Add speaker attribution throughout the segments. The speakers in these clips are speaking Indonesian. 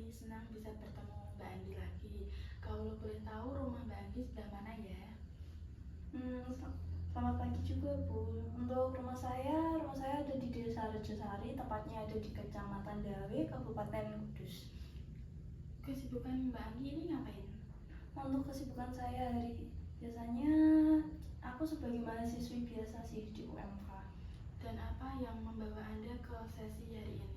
Speaker 1: senang bisa bertemu Mbak Anggi lagi. Kalau boleh tahu rumah Mbak Anggi sebelah mana ya?
Speaker 2: Selamat pagi juga Bu. Untuk rumah saya ada di Desa Rejosari, tepatnya ada di Kecamatan Dawe, Kabupaten Kudus.
Speaker 1: Kesibukan Mbak Anggi ini ngapain?
Speaker 2: Untuk kesibukan saya biasanya aku sebagai mahasiswi biasa sih di UMK.
Speaker 1: Dan apa yang membawa Anda ke sesi hari ini?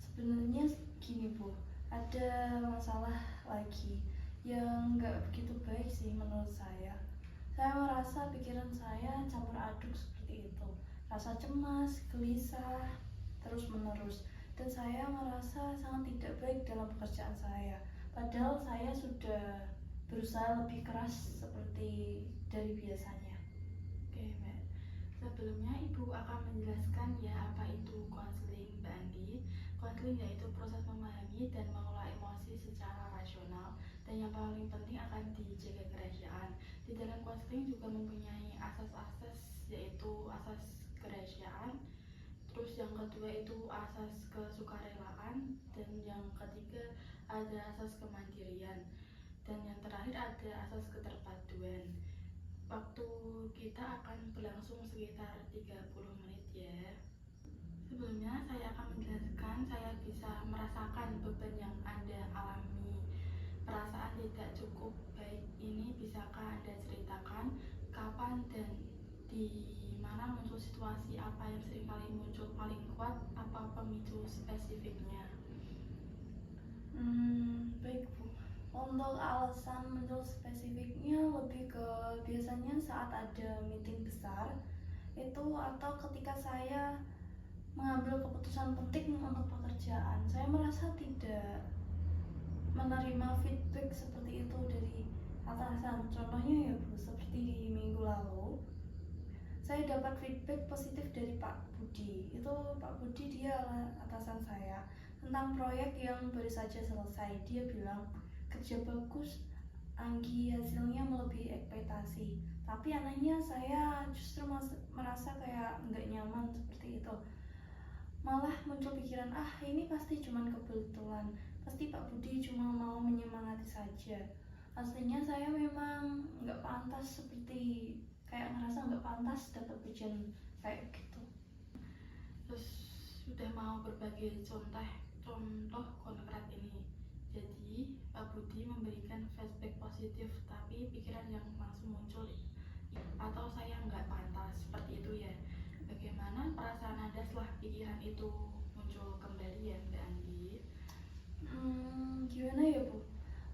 Speaker 2: Sebenarnya gini Bu, ada masalah lagi yang nggak begitu baik sih menurut saya. Saya merasa pikiran saya campur aduk seperti itu. Rasa cemas, gelisah, terus menerus. Dan saya merasa sangat tidak baik dalam pekerjaan saya. Padahal saya sudah berusaha lebih keras seperti dari biasanya.
Speaker 1: Oke Mbak, sebelumnya Ibu akan menjelaskan ya apa itu konseling Mbak Anggi. Konseling yaitu proses memahami dan mengelola emosi secara rasional, dan yang paling penting akan dijaga kerahasiaan. Di dalam konseling juga mempunyai asas-asas, yaitu asas kerahasiaan. Terus yang kedua itu asas kesukarelaan, dan yang ketiga ada asas kemandirian, dan yang terakhir ada asas keterpaduan. Waktu kita akan berlangsung sekitar 30 menit ya. Sebelumnya saya akan menjelaskan, saya bisa merasakan beban yang Anda alami. Perasaan tidak cukup baik ini bisakah Anda ceritakan kapan dan di mana muncul situasi apa yang seringkali muncul paling kuat, apa pemicu spesifiknya?
Speaker 2: Baik Bu. Untuk alasan muncul spesifiknya lebih ke biasanya saat ada meeting besar itu, atau ketika saya mengambil keputusan penting untuk pekerjaan. Saya merasa tidak menerima feedback seperti itu dari atasan. Contohnya ya Bu, seperti di minggu lalu saya dapat feedback positif dari Pak Budi. Itu Pak Budi, dia atasan saya, tentang proyek yang baru saja selesai. Dia bilang kerja bagus Anggi, hasilnya melebihi ekspektasi. Tapi anehnya saya justru merasa kayak nggak nyaman seperti itu. Malah muncul pikiran, ini pasti cuma kebetulan, pasti Pak Budi cuma mau menyemangati saja. Aslinya saya memang nggak pantas, seperti kayak ngerasa nggak pantas dapat pujian kayak gitu.
Speaker 1: Terus sudah mau berbagi contoh konkret ini. Jadi Pak Budi memberikan feedback positif, tapi pikiran yang langsung muncul, atau saya nggak pantas, seperti itu ya. Bagaimana perasaan Anda setelah pikiran itu muncul kembali ya Mbak Anggi?
Speaker 2: Gimana ya Bu?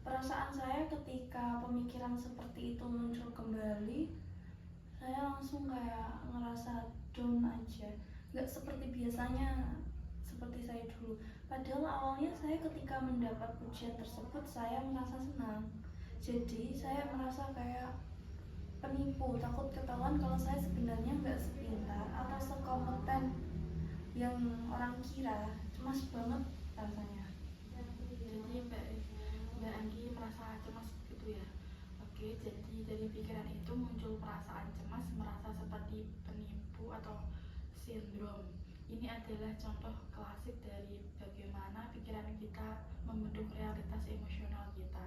Speaker 2: Perasaan saya ketika pemikiran seperti itu muncul kembali, saya langsung kayak ngerasa down aja. Nggak seperti biasanya, seperti saya dulu. Padahal awalnya saya ketika mendapat pujian tersebut, saya merasa senang. Jadi saya merasa kayak penipu, takut ketahuan kalau saya sebenarnya nggak sepintar atau sekompeten yang orang kira. Cemas banget rasanya.
Speaker 1: Jadi Mbak Anggi merasa cemas gitu ya. Oke, jadi dari pikiran itu muncul perasaan cemas, merasa seperti penipu atau sindrom. Ini adalah contoh klasik dari bagaimana pikiran kita membentuk realitas emosional kita.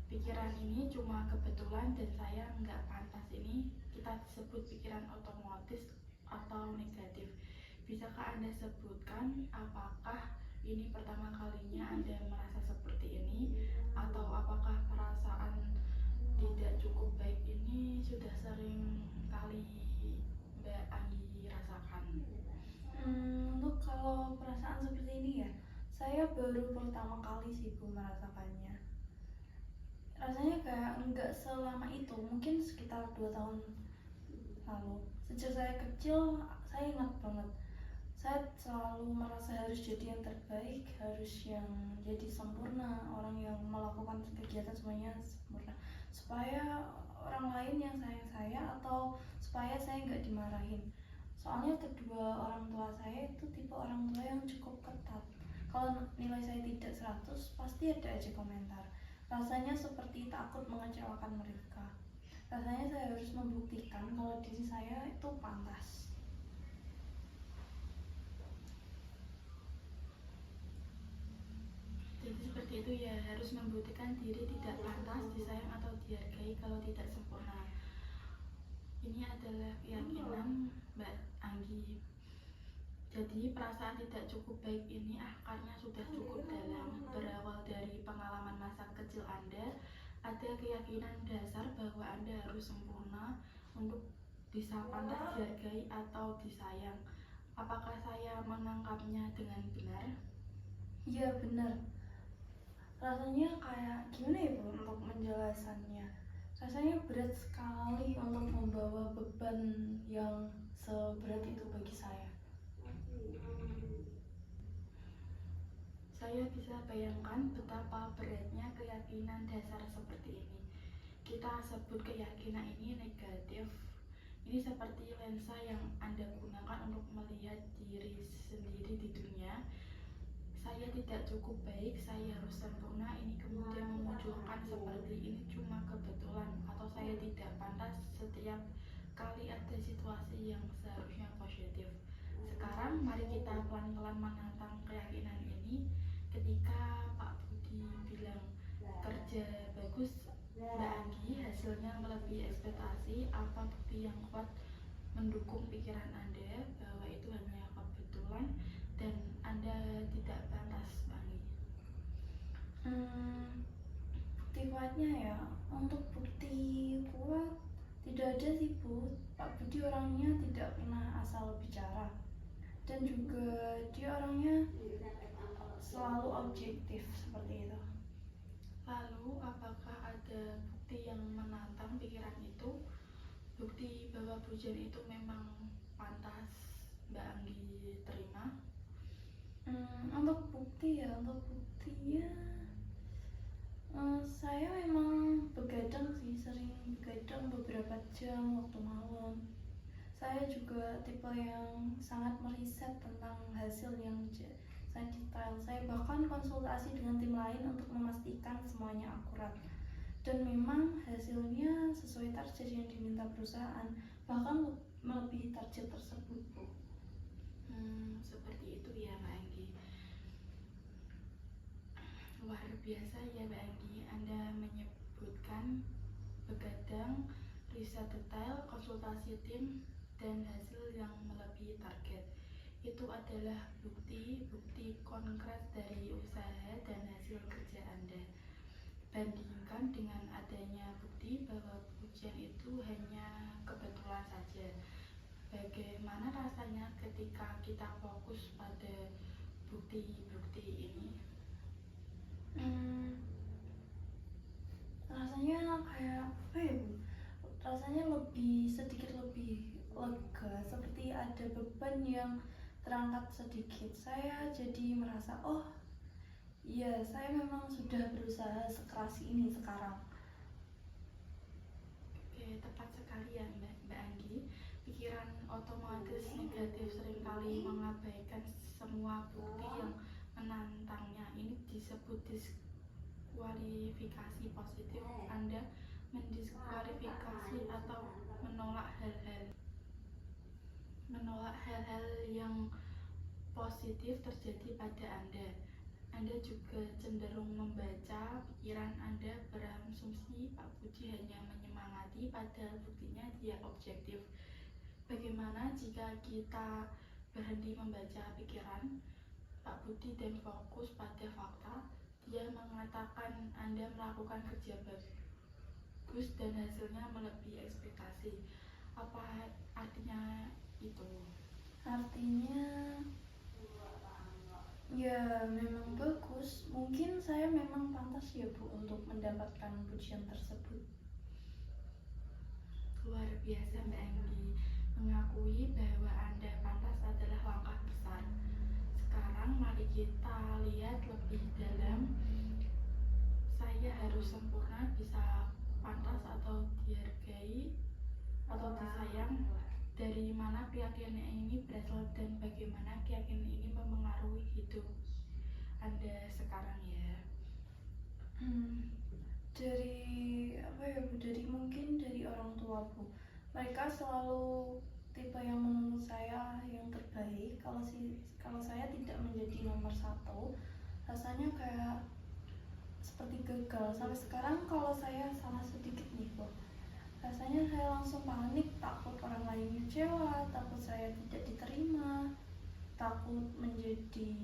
Speaker 1: Pikiran ini cuma kebetulan dan saya nggak pantas, ini kita sebut pikiran otomatis atau negatif. Bisakah Anda sebutkan apakah ini pertama kalinya Anda merasa seperti ini, atau apakah perasaan tidak cukup baik ini sudah sering kali Mbak Anggi rasakan?
Speaker 2: Untuk kalau perasaan seperti ini ya, saya baru pertama kali sih Bu merasakannya. Rasanya kayak nggak selama itu, mungkin sekitar 2 tahun lalu. Sejak saya kecil, saya ingat banget, saya selalu merasa harus jadi yang terbaik, harus yang jadi sempurna, orang yang melakukan kegiatan semuanya sempurna, supaya orang lain yang sayang saya, atau supaya saya nggak dimarahin. Soalnya kedua orang tua saya itu tipe orang tua yang cukup ketat. Kalau nilai saya tidak 100, pasti ada aja komentar. Rasanya seperti takut mengecewakan mereka. Rasanya saya harus membuktikan kalau diri saya itu pantas.
Speaker 1: yaitu ya harus membuktikan diri tidak pantas disayang atau dihargai kalau tidak sempurna. Ini adalah keyakinan Mbak Anggi. Jadi perasaan tidak cukup baik ini akarnya sudah cukup dalam. Berawal dari pengalaman masa kecil Anda, ada keyakinan dasar bahwa Anda harus sempurna untuk bisa pantas dihargai atau disayang. Apakah saya menangkapnya dengan benar?
Speaker 2: Iya benar. Rasanya kayak gimana ya Bu untuk menjelasannya? Rasanya berat sekali untuk membawa beban yang seberat itu bagi saya.
Speaker 1: Saya bisa bayangkan betapa beratnya keyakinan dasar seperti ini. Kita sebut keyakinan ini negatif. Ini seperti lensa yang Anda gunakan untuk melihat diri sendiri di dunia. Saya tidak cukup baik, saya harus sempurna. Ini kemudian memunculkan seperti ini cuma kebetulan, atau saya tidak pantas setiap kali ada situasi yang seharusnya positif. Sekarang mari kita pelan-pelan menantang keyakinan ini. Ketika Pak Budi bilang kerja bagus Mbak Anggi, hasilnya melebihi ekspektasi, apa bukti yang kuat mendukung pikiran Anda bahwa itu hanya kebetulan dan Anda tidak pantas, Mbak Anggi?
Speaker 2: Bukti kuatnya ya, untuk bukti kuat tidak ada sih Bu. Pak Budi orangnya tidak pernah asal bicara, dan juga dia orangnya selalu objektif seperti itu.
Speaker 1: Lalu apakah ada bukti yang menantang pikiran itu? Bukti bahwa pujian itu memang pantas Mbak Anggi terima?
Speaker 2: Untuk buktinya saya memang begadang sih, sering begadang beberapa jam waktu malam. Saya juga tipe yang sangat meriset tentang hasil yang sangat detail. Saya bahkan konsultasi dengan tim lain untuk memastikan semuanya akurat. Dan memang hasilnya sesuai target yang diminta perusahaan, bahkan melebihi target tersebut, Bu.
Speaker 1: Seperti itu ya Mbak Anggi. Luar biasa ya Mbak Anggi, Anda menyebutkan begadang, riset detail, konsultasi tim, dan hasil yang melebihi target. Itu adalah bukti konkret dari usaha dan hasil kerja Anda. Bandingkan dengan adanya bukti bahwa pujian itu hanya kebetulan saja. Bagaimana rasanya ketika kita fokus pada bukti-bukti ini?
Speaker 2: Rasanya kayak apa ya Bu? Rasanya sedikit lebih lega, seperti ada beban yang terangkat sedikit. Saya jadi merasa, oh iya, saya memang sudah berusaha sekeras ini sekarang.
Speaker 1: Oke, tepat sekali ya Mbak Anggi. Pikiran otomatis negatif seringkali mengabaikan semua bukti yang menantangnya. Ini disebut diskualifikasi positif. Anda mendiskualifikasi atau menolak hal-hal yang positif terjadi pada Anda. Anda juga cenderung membaca pikiran Anda berasumsi Pak Budi hanya menyemangati, padahal buktinya dia objektif. Bagaimana jika kita berhenti membaca pikiran Pak Budi dan fokus pada fakta? Dia mengatakan Anda melakukan kerja bagus dan hasilnya melebihi ekspektasi. Apa artinya itu?
Speaker 2: Artinya ya memang bagus. Mungkin saya memang pantas ya Bu untuk mendapatkan pujian tersebut.
Speaker 1: Luar biasa Mbak Anggi, mengakui bahwa Anda pantas adalah langkah besar. Sekarang mari kita lihat lebih dalam. Saya harus sempurna, bisa pantas atau dihargai atau disayang. Dari mana keyakinan ini berasal dan bagaimana keyakinan ini mempengaruhi hidup Anda sekarang ya?
Speaker 2: Mungkin dari orang tua Bu. Mereka selalu tipe yang menuntut saya yang terbaik. Kalau saya tidak menjadi nomor satu, rasanya kayak seperti gagal. Sampai sekarang kalau saya salah sedikit nih Bu, rasanya saya langsung panik, takut orang lain kecewa, takut saya tidak diterima, takut menjadi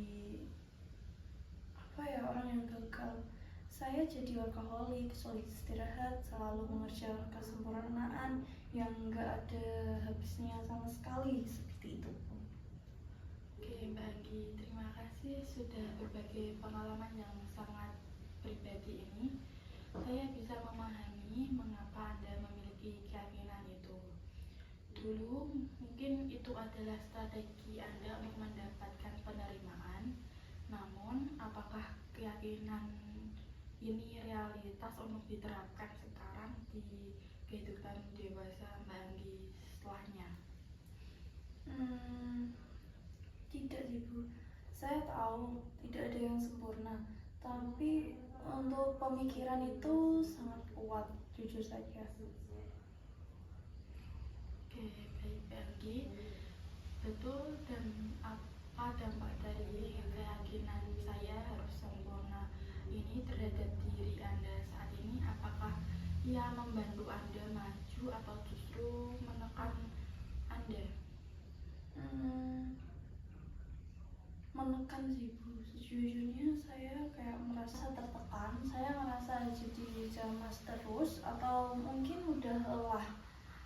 Speaker 2: orang yang gagal. Saya jadi workaholic, sulit istirahat, selalu mengejar kesempurnaan yang gak ada habisnya sama sekali, seperti itu.
Speaker 1: Oke Mbak Anggi, terima kasih sudah berbagi pengalaman yang sangat pribadi ini. Saya bisa memahami mengapa Anda memiliki keyakinan itu. Dulu mungkin itu adalah strategi Anda untuk mendapatkan penerimaan. Namun, apakah keyakinan ini realitas untuk diterapkan sekarang di kehidupan dewasa Mbak Anggi setelahnya?
Speaker 2: Tidak sih Bu, saya tahu tidak ada yang sempurna, tapi untuk pemikiran itu sangat kuat, jujur saja.
Speaker 1: Oke, baik Mbak Anggi. Betul, dan apa dampak dari keyakinan saya harus sempurna ini terhadap diri Anda saat ini? Apakah ia membantu Anda maju atau justru menekan Anda?
Speaker 2: Menekan sih Bu, sejujurnya saya kayak merasa tertekan, saya merasa jadi cemas terus, atau mungkin udah lelah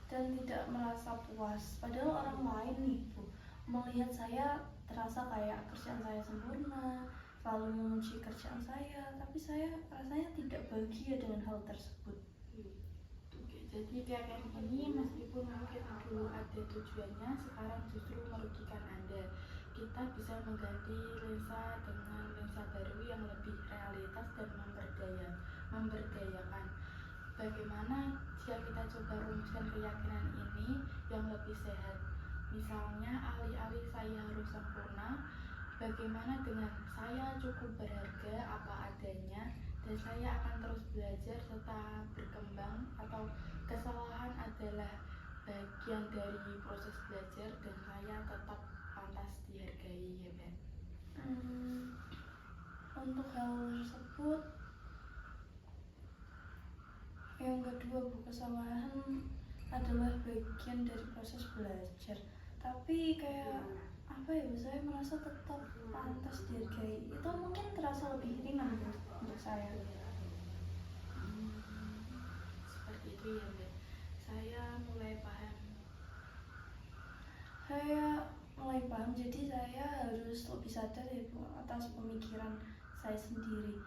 Speaker 2: dan tidak merasa puas. Padahal orang lain nih Bu melihat saya terasa kayak kerjaan saya sempurna, selalu memuji kerjaan saya, tapi saya rasanya tidak bahagia dengan hal tersebut.
Speaker 1: Oke, jadi keyakinan ini meskipun mungkin dulu ada tujuannya, sekarang justru merugikan Anda. Kita bisa mengganti lensa dengan lensa baru yang lebih realitas dan memberdayakan. Bagaimana jika kita coba rumuskan keyakinan ini yang lebih sehat? Misalnya, alih-alih saya harus sempurna, bagaimana dengan saya cukup berharga apa adanya dan saya akan terus belajar serta berkembang, atau kesalahan adalah bagian dari proses belajar dan saya tetap pantas dihargai, ya Mbak?
Speaker 2: Untuk hal tersebut, yang kedua Bu, kesalahan adalah bagian dari proses belajar, tapi kayak saya merasa tetap pantas dihargai, itu mungkin terasa lebih ringan Bu untuk saya.
Speaker 1: Seperti itu ya Mbak, saya mulai paham.
Speaker 2: Jadi saya harus lebih sadar ya Bu atas pemikiran saya sendiri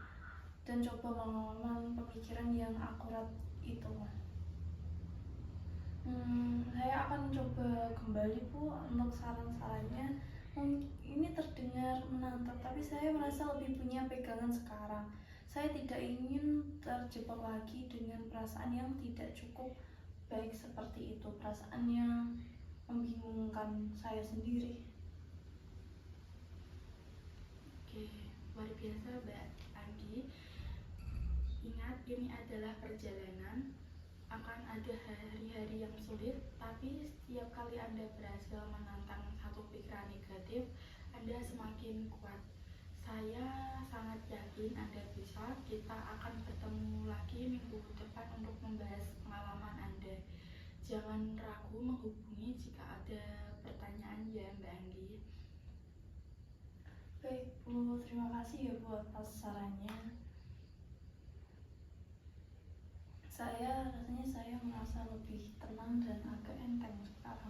Speaker 2: dan coba menanam pemikiran yang akurat itu. Saya akan coba kembali Bu untuk saran-sarannya. Ini terdengar menantang, tapi saya merasa lebih punya pegangan sekarang. Saya tidak ingin terjebak lagi dengan perasaan yang tidak cukup baik seperti itu, perasaan yang membingungkan saya sendiri.
Speaker 1: Oke, luar biasa Mbak Anggi. Ingat, ini adalah perjalanan. Akan ada hari-hari yang sulit, tapi setiap kali Anda berhasil menantang satu pikiran negatif, Anda semakin kuat. Saya sangat yakin Anda bisa. Kita akan bertemu lagi minggu depan untuk membahas pengalaman Anda. Jangan ragu menghubungi jika ada pertanyaan ya Mbak Anggi.
Speaker 2: Baik Bu, terima kasih ya Bu atas sarannya. Rasanya saya merasa lebih tenang dan agak enteng sekarang.